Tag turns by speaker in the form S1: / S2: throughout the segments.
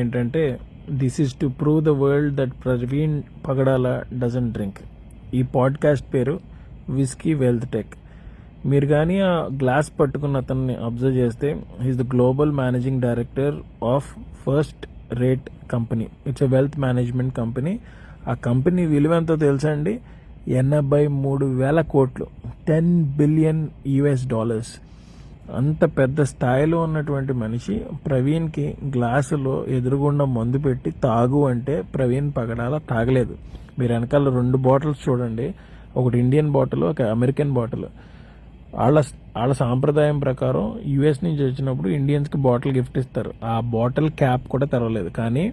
S1: ఏంటంటే, this is to prove the world that Praveen Pagadala doesn't drink. ఈ podcast పేరు whisky wealth tech. మీరు కానీ ఆ గ్లాస్ పట్టుకున్న అతన్ని అబ్జర్వ్ చేస్తే, he's the global managing director of first rate company. It's a wealth management company. ఆ కంపెనీ విలువ ఎంతో తెలుసా అండి? 83,000 కోట్లు, $10 బిలియన్. అంత పెద్ద స్థాయిలో ఉన్నటువంటి మనిషి ప్రవీణ్కి గ్లాసులో ఎదురుగుండా మందు పెట్టి తాగు అంటే ప్రవీణ్ పగడాల తాగలేదు. మీరు వెనకాల 2 బాటిల్స్ చూడండి, ఒకటి ఇండియన్ బాటిల్, ఒక అమెరికన్ బాటిల్. వాళ్ళ సాంప్రదాయం ప్రకారం యుఎస్ నుంచి వచ్చినప్పుడు ఇండియన్స్కి బాటిల్ గిఫ్ట్ ఇస్తారు. ఆ బాటిల్ క్యాప్ కూడా తెరవలేదు. కానీ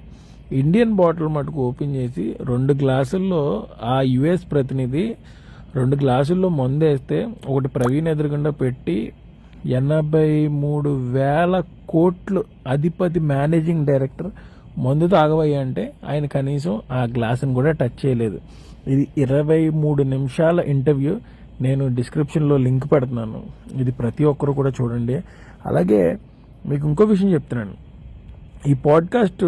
S1: ఇండియన్ బాటిల్ మటుకు ఓపెన్ చేసి 2 గ్లాసుల్లో ఆ యుఎస్ ప్రతినిధి 2 గ్లాసుల్లో మందు వేస్తే ఒకటి ప్రవీణ్ ఎదురుగుండా పెట్టి 83,000 కోట్లు అధిపతి మేనేజింగ్ డైరెక్టర్ మందు తాగవయ్యా అంటే ఆయన కనీసం ఆ గ్లాసును కూడా టచ్ చేయలేదు. ఇది 23 నిమిషాల ఇంటర్వ్యూ. నేను డిస్క్రిప్షన్లో లింక్ పెడుతున్నాను, ఇది ప్రతి ఒక్కరు కూడా చూడండి. అలాగే మీకు ఇంకో విషయం చెప్తున్నాను, ఈ పాడ్కాస్ట్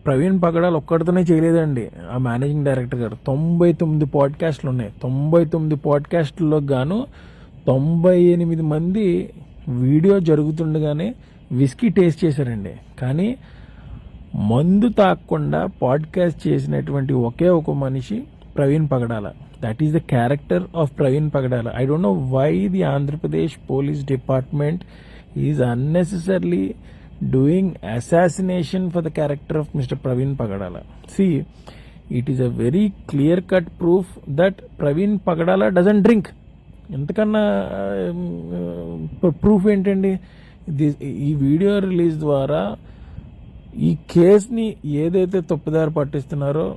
S1: ప్రవీణ్ పగడాలు ఒక్కడితోనే చేయలేదండి. ఆ మేనేజింగ్ డైరెక్టర్ గారు 99 పాడ్కాస్ట్లు ఉన్నాయి. 99 పాడ్కాస్ట్లో గాను 98 మంది వీడియో జరుగుతుండగానే విస్కీ టేస్ట్ చేశారండి. కానీ మందు తాగకుండా పాడ్కాస్ట్ చేసినటువంటి ఒకే ఒక మనిషి Praveen Pagadala. That is the character of Praveen Pagadala. I don't know why the Andhra Pradesh police department is unnecessarily doing assassination for the character of Mr. Praveen Pagadala. See, it is a very clear-cut proof that Praveen Pagadala doesn't drink. ఎంతకన్నా proof ఏంటండి? ఈ video release ద్వారా ఈ కేసుని ఏదైతే తప్పుదారి పట్టిస్తున్నారో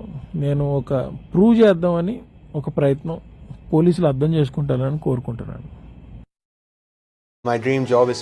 S1: నేను ఒక ప్రూవ్ చేద్దామని ఒక ప్రయత్నం పోలీసులు అర్థం చేసుకుంటారని కోరుకుంటున్నాను.
S2: My dream job is